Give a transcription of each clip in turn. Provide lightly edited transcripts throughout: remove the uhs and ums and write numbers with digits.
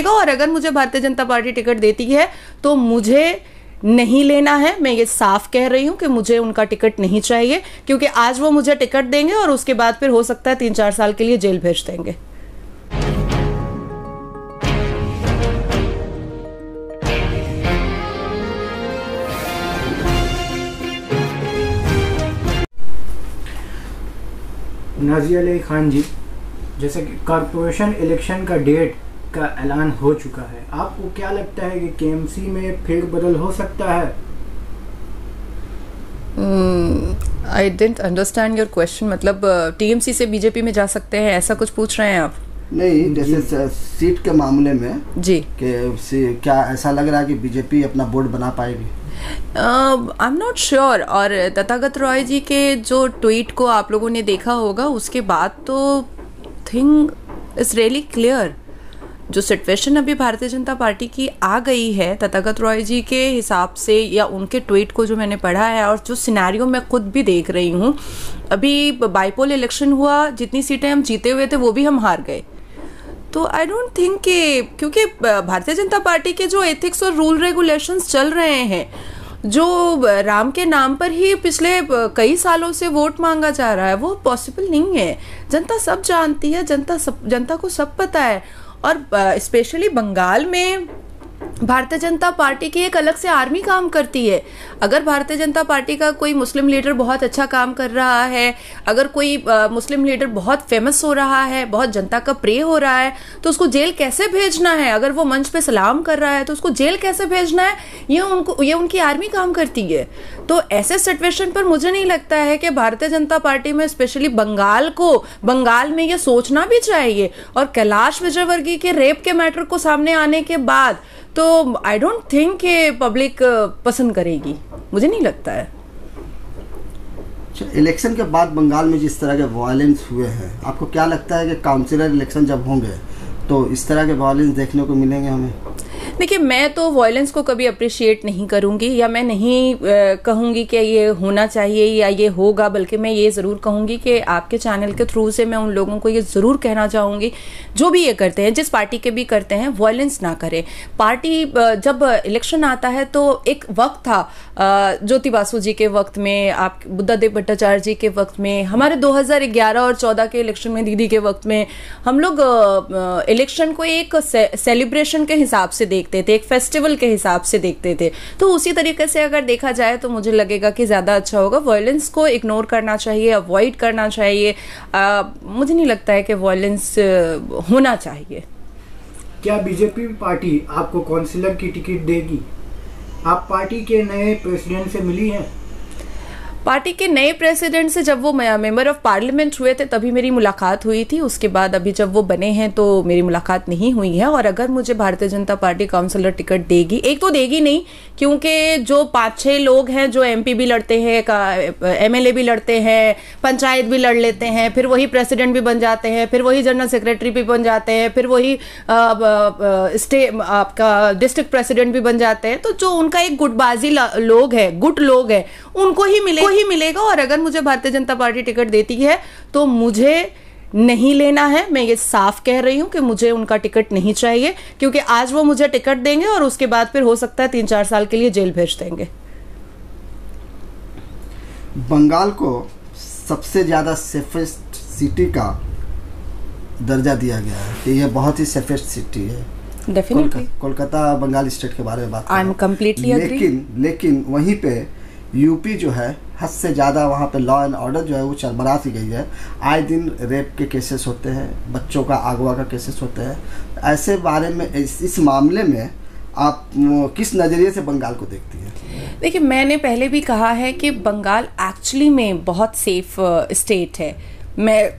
और अगर मुझे भारतीय जनता पार्टी टिकट देती है तो मुझे नहीं लेना है। मैं ये साफ कह रही हूं कि मुझे उनका टिकट नहीं चाहिए, क्योंकि आज वो मुझे टिकट देंगे और उसके बाद फिर हो सकता है 3-4 साल के लिए जेल भेज देंगे। नाज़िया अली खान जी, जैसे कि कॉरपोरेशन इलेक्शन का डेट का ऐलान हो चुका है, आपको क्या लगता है कि केएमसी में फेरबदल हो सकता है? I didn't understand your question. मतलब टीएमसी से बीजेपी में जा सकते हैं, ऐसा कुछ पूछ रहे हैं आप? नहीं, जैसे सीट के मामले में जी कि क्या ऐसा लग रहा है कि बीजेपी अपना बोर्ड बना पाएगी? I am not sure. और तथागत रॉय जी के जो ट्वीट को आप लोगों ने देखा होगा, उसके बाद तो थिंग इज रियली क्लियर। जो सिचुएशन अभी भारतीय जनता पार्टी की आ गई है तथागत रॉय जी के हिसाब से, या उनके ट्वीट को जो मैंने पढ़ा है और जो सिनेरियो मैं खुद भी देख रही हूँ, अभी बाईपोल इलेक्शन हुआ, जितनी सीटें हम जीते हुए थे वो भी हम हार गए। तो आई डोंट थिंक कि, क्योंकि भारतीय जनता पार्टी के जो एथिक्स और रूल रेगुलेशंस चल रहे हैं, जो राम के नाम पर ही पिछले कई सालों से वोट मांगा जा रहा है, वो पॉसिबल नहीं है। जनता सब जानती है, जनता को सब पता है। और स्पेशली बंगाल में भारतीय जनता पार्टी की एक अलग से आर्मी काम करती है। अगर भारतीय जनता पार्टी का कोई मुस्लिम लीडर बहुत अच्छा काम कर रहा है, अगर कोई मुस्लिम लीडर बहुत फेमस हो रहा है, बहुत जनता का प्रिय हो रहा है, तो उसको जेल कैसे भेजना है? अगर वो मंच पे सलाम कर रहा है तो उसको जेल कैसे भेजना है, ये उनकी आर्मी काम करती है। तो ऐसे सिचुएशन पर मुझे नहीं लगता है कि भारतीय जनता पार्टी में, स्पेशली बंगाल में ये सोचना भी चाहिए। और कैलाश विजयवर्गीय के रेप के मैटर को सामने आने के बाद तो आई डोंट थिंक कि पब्लिक पसंद करेगी, मुझे नहीं लगता है। इलेक्शन के बाद बंगाल में जिस तरह के वायलेंस हुए हैं, आपको क्या लगता है कि काउंसिलर इलेक्शन जब होंगे तो इस तरह के वायलेंस देखने को मिलेंगे हमें? देखिए, मैं तो वायलेंस को कभी अप्रिशिएट नहीं करूंगी, या मैं नहीं कहूंगी कि ये होना चाहिए या ये होगा, बल्कि मैं ये ज़रूर कहूंगी कि आपके चैनल के थ्रू से मैं उन लोगों को ये ज़रूर कहना चाहूँगी, जो भी ये करते हैं, जिस पार्टी के भी करते हैं, वायलेंस ना करें। पार्टी जब इलेक्शन आता है तो एक वक्त था, ज्योति बासु जी के वक्त में, आप बुद्धादेव भट्टाचार्य जी के वक्त में, हमारे 2011 और 14 के इलेक्शन में, दीदी के वक्त में, हम लोग इलेक्शन को एक सेलिब्रेशन के हिसाब से देखते थे, एक फेस्टिवल के हिसाब से देखते थे। तो उसी तरीके से अगर देखा जाए तो मुझे लगेगा कि ज़्यादा अच्छा होगा। वायलेंस को इग्नोर करना चाहिए, अवॉइड करना चाहिए। मुझे नहीं लगता है कि वायलेंस होना चाहिए। क्या बीजेपी पार्टी आपको काउंसिलर की टिकट देगी? आप पार्टी के नए प्रेसिडेंट से मिली हैं? पार्टी के नए प्रेसिडेंट से जब वो मेंबर ऑफ पार्लियामेंट हुए थे तभी मेरी मुलाकात हुई थी। उसके बाद अभी जब वो बने हैं तो मेरी मुलाकात नहीं हुई है। और अगर मुझे Bharatiya Janata party councillor ticket देगी, एक तो देगी नहीं, क्योंकि जो 5-6 लोग हैं जो एमपी भी लड़ते हैं, एमएलए भी लड़ते हैं, पंचायत भी लड़ लेते हैं, फिर वही प्रेसिडेंट भी बन जाते हैं, फिर वही जनरल सेक्रेटरी भी बन जाते हैं, फिर वही आपका डिस्ट्रिक्ट प्रेसिडेंट भी बन जाते हैं। तो जो उनका एक गुटबाजी लोग है, गुट लोग है, उनको ही मिलेगा। और अगर मुझे भारतीय जनता पार्टी टिकट देती है तो मुझे नहीं लेना है। मैं ये साफ कह रही हूं कि मुझे उनका टिकट नहीं चाहिए, क्योंकि आज वो मुझे टिकट देंगे और उसके बाद फिर हो सकता है 3-4 साल के लिए जेल भेज देंगे। बंगाल को सबसे ज्यादा सेफेस्ट सिटी का दर्जा दिया गया है कि यह बहुत ही सेफेस्ट सिटी है। डेफिनेटली कोलकाता बंगाल स्टेट के बारे में बात आई एम कंप्लीटली एग्री। लेकिन वहीं पे यूपी जो है, हद से ज़्यादा वहाँ पे लॉ एंड ऑर्डर जो है वो चरमरा सी गई है। आए दिन रेप के केसेस होते हैं, बच्चों का अगवा का केसेस होते हैं। ऐसे बारे में इस मामले में आप किस नज़रिए से बंगाल को देखती हैं? देखिए, मैंने पहले भी कहा है कि बंगाल एक्चुअली में बहुत सेफ स्टेट है। मैं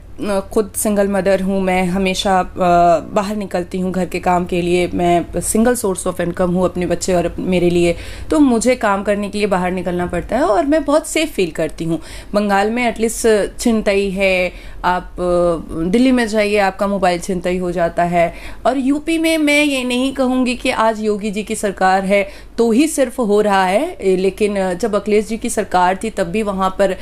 खुद सिंगल मदर हूँ, मैं हमेशा बाहर निकलती हूँ घर के काम के लिए, मैं सिंगल सोर्स ऑफ इनकम हूँ अपने बच्चे और मेरे लिए, तो मुझे काम करने के लिए बाहर निकलना पड़ता है और मैं बहुत सेफ फील करती हूँ। बंगाल में एटलीस्ट छिनतई है, आप दिल्ली में जाइए आपका मोबाइल छिनतई हो जाता है। और यूपी में मैं ये नहीं कहूँगी कि आज योगी जी की सरकार है तो ही सिर्फ हो रहा है, लेकिन जब अखिलेश जी की सरकार थी तब भी वहाँ पर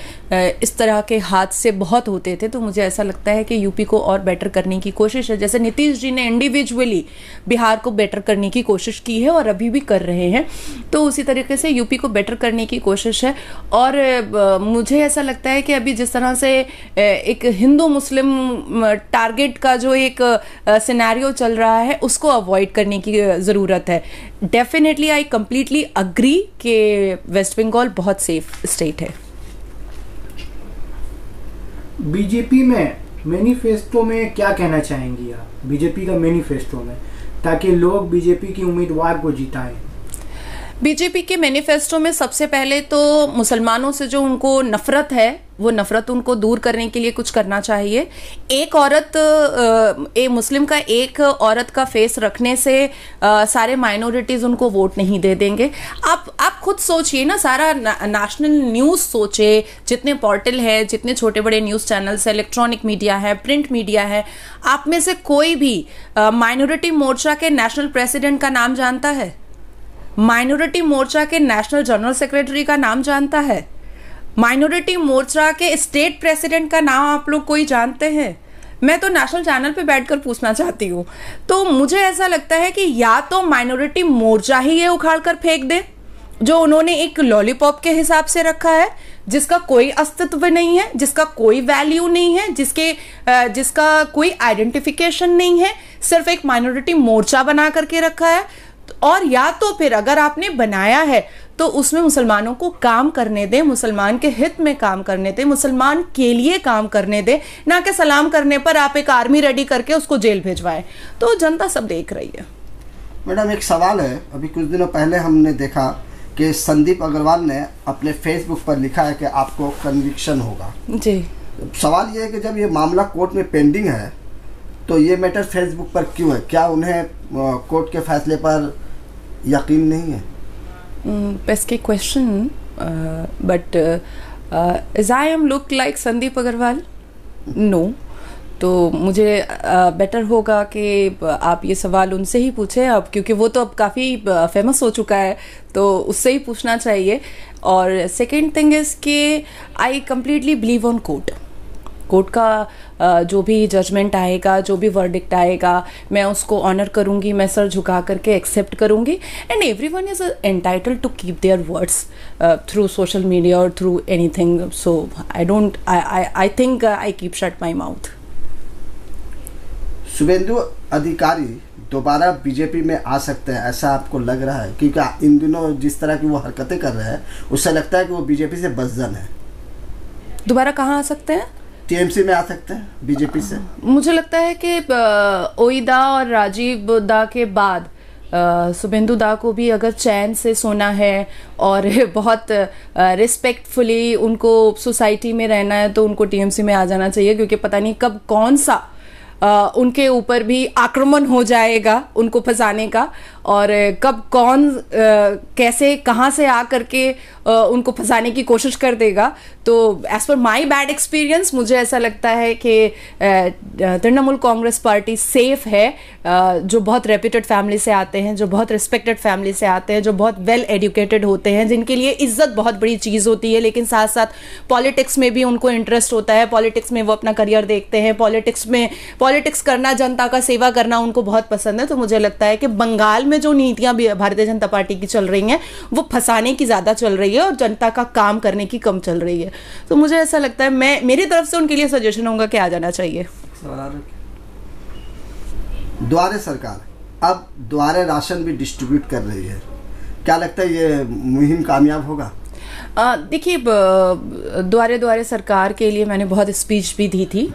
इस तरह के हादसे बहुत होते थे। तो मुझे ऐसा लगता है कि यूपी को और बेटर करने की कोशिश है। जैसे नीतीश जी ने इंडिविजुअली बिहार को बेटर करने की कोशिश की है और अभी भी कर रहे हैं, तो उसी तरीके से यूपी को बेटर करने की कोशिश है। और मुझे ऐसा लगता है कि अभी जिस तरह से एक हिंदू मुस्लिम टारगेट का जो एक सिनेरियो चल रहा है उसको अवॉइड करने की ज़रूरत है। डेफिनेटली आई कंप्लीटली अग्री कि वेस्ट बंगाल बहुत सेफ स्टेट है। बीजेपी में मैनिफेस्टो में क्या कहना चाहेंगी आप, बीजेपी का मैनिफेस्टो में, ताकि लोग बीजेपी की उम्मीदवार को जिताएं? बीजेपी के मैनिफेस्टो में सबसे पहले तो मुसलमानों से जो उनको नफरत है वो नफरत उनको दूर करने के लिए कुछ करना चाहिए। एक मुस्लिम का एक औरत का फेस रखने से सारे माइनॉरिटीज उनको वोट नहीं दे देंगे। आप खुद सोचिए ना, सारा नेशनल न्यूज़ सोचे, जितने पोर्टल है, जितने छोटे बड़े न्यूज़ चैनल्स है, इलेक्ट्रॉनिक मीडिया है, प्रिंट मीडिया है, आप में से कोई भी माइनॉरिटी मोर्चा के नेशनल प्रेसिडेंट का नाम जानता है? माइनॉरिटी मोर्चा के नेशनल जनरल सेक्रेटरी का नाम जानता है? माइनॉरिटी मोर्चा के स्टेट प्रेसिडेंट का नाम आप लोग कोई जानते हैं? मैं तो नेशनल चैनल पे बैठकर पूछना चाहती हूँ। तो मुझे ऐसा लगता है कि या तो माइनॉरिटी मोर्चा ही ये उखाड़ कर फेंक दे जो उन्होंने एक लॉलीपॉप के हिसाब से रखा है, जिसका कोई अस्तित्व नहीं है, जिसका कोई वैल्यू नहीं है, जिसका कोई आइडेंटिफिकेशन नहीं है, सिर्फ एक माइनॉरिटी मोर्चा बना करके रखा है। और या तो फिर अगर आपने बनाया है तो उसमें मुसलमानों को काम करने दें, मुसलमान के हित में काम करने दें, मुसलमान के लिए काम करने दें, ना कि सलाम करने पर आप एक आर्मी रेडी करके उसको जेल भेजवाएं। तो जनता सब देख रही है। मैडम एक सवाल है, अभी कुछ दिनों पहले हमने देखा कि संदीप अग्रवाल ने अपने फेसबुक पर लिखा है कि आपको कन्विक्शन होगा। जी, सवाल ये है कि जब ये मामला कोर्ट में पेंडिंग है तो ये मैटर फेसबुक पर क्यों है? क्या उन्हें कोर्ट के फैसले पर यकीन नहीं है? Best question, but as I am look like Sandeep Agarwal? No. तो मुझे बेटर होगा कि आप ये सवाल उनसे ही पूछें अब, क्योंकि वो तो अब काफ़ी फेमस हो चुका है, तो उससे ही पूछना चाहिए। और सेकेंड थिंग इज़ कि I completely believe on court का जो भी जजमेंट आएगा, जो भी वर्डिक्ट आएगा, मैं उसको ऑनर करूंगी, मैं सर झुका करके एक्सेप्ट करूंगी। And everyone is entitled to keep their words through social media और through anything. So I think I keep shut my mouth. Shubhendu Adhikari दोबारा बीजेपी में आ सकते हैं, ऐसा आपको लग रहा है? क्योंकि इन दिनों जिस तरह की वो हरकतें कर रहे हैं उससे लगता है कि वो बीजेपी से बदजन है। दोबारा कहाँ आ सकते हैं? टीएमसी में आ सकते हैं बीजेपी से। मुझे लगता है कि ओईदा और राजीव दा के बाद शुभेंदु दा को भी अगर चैन से सोना है और बहुत रिस्पेक्टफुली उनको सोसाइटी में रहना है तो उनको टीएमसी में आ जाना चाहिए, क्योंकि पता नहीं कब कौन सा उनके ऊपर भी आक्रमण हो जाएगा उनको फंसाने का, और कब कौन कैसे कहाँ से आ करके उनको फंसाने की कोशिश कर देगा। तो as per my bad experience मुझे ऐसा लगता है कि तृणमूल कांग्रेस पार्टी सेफ है, जो बहुत रेप्यूटेड फैमिली से आते हैं, जो बहुत रिस्पेक्टेड फैमिली से आते हैं, जो बहुत वेल एजुकेटेड होते हैं, जिनके लिए इज्जत बहुत बड़ी चीज़ होती है, लेकिन साथ साथ पॉलिटिक्स में भी उनको इंटरेस्ट होता है, पॉलिटिक्स में वो अपना करियर देखते हैं, पॉलिटिक्स करना, जनता का सेवा करना उनको बहुत पसंद है। तो मुझे लगता है कि बंगाल में जो नीतियां भारतीय जनता पार्टी की चल रही हैं वो फंसाने की ज़्यादा चल रही है और जनता का काम करने की कम चल रही है। तो मुझे ऐसा लगता है, मेरी तरफ से उनके लिए सजेशन होगा कि आ जाना चाहिए। द्वारे सरकार अब द्वारे राशन भी डिस्ट्रीब्यूट कर रही है, क्या लगता है ये मुहिम कामयाब होगा? देखिए, द्वारे सरकार के लिए मैंने बहुत स्पीच भी दी थी,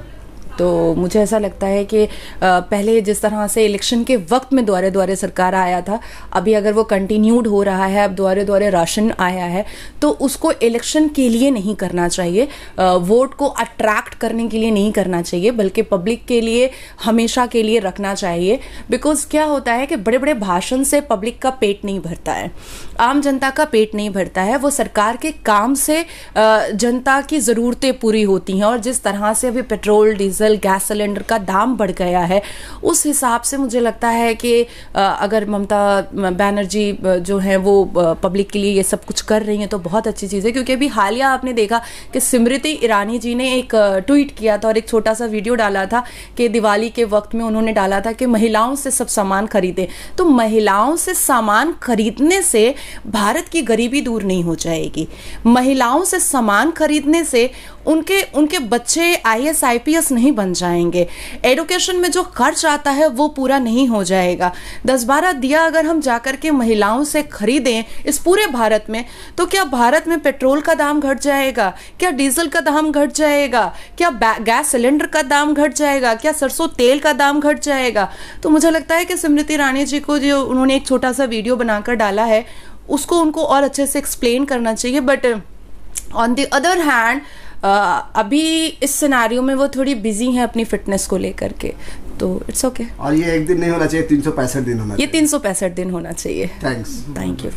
तो मुझे ऐसा लगता है कि पहले जिस तरह से इलेक्शन के वक्त में द्वारे सरकार आया था, अभी अगर वो कंटिन्यूड हो रहा है, अब द्वारे राशन आया है, तो उसको इलेक्शन के लिए नहीं करना चाहिए, वोट को अट्रैक्ट करने के लिए नहीं करना चाहिए, बल्कि पब्लिक के लिए हमेशा के लिए रखना चाहिए। बिकॉज क्या होता है कि बड़े बड़े भाषण से पब्लिक का पेट नहीं भरता है, आम जनता का पेट नहीं भरता है। वो सरकार के काम से जनता की ज़रूरतें पूरी होती हैं, और जिस तरह से अभी petrol diesel diesel gas cylinder का दाम बढ़ गया है, उस हिसाब से मुझे लगता है कि अगर ममता बनर्जी जो है वो पब्लिक के लिए ये सब कुछ कर रही हैं तो बहुत अच्छी चीज़ है। क्योंकि अभी हालिया आपने देखा कि स्मृति ईरानी जी ने एक ट्वीट किया था और एक छोटा सा वीडियो डाला था कि दिवाली के वक्त में उन्होंने डाला था कि महिलाओं से सब सामान खरीदें। तो महिलाओं से सामान खरीदने से भारत की गरीबी दूर नहीं हो जाएगी। महिलाओं से सामान खरीदने से उनके बच्चे IAS IPS नहीं बन जाएंगे। एडुकेशन में जो खर्च आता है वो पूरा नहीं हो जाएगा। 10-12 दिया अगर हम जाकर के महिलाओं से खरीदें इस पूरे भारत में, तो क्या भारत में पेट्रोल का दाम घट जाएगा, क्या डीजल का दाम घट जाएगा, क्या गैस सिलेंडर का दाम घट जाएगा, क्या सरसों तेल का दाम घट जाएगा? तो मुझे लगता है कि स्मृति ईरानी जी को जो उन्होंने एक छोटा सा वीडियो बनाकर डाला है उसको उनको और अच्छे से एक्सप्लेन करना चाहिए। But on the other hand अभी इस सिनेरियो में वो थोड़ी बिजी हैं अपनी फिटनेस को लेकर के, तो इट्स ओके। और ये एक दिन नहीं होना चाहिए, 365 दिन होना चाहिए। ये 365 दिन होना चाहिए। थैंक्स। Thank you.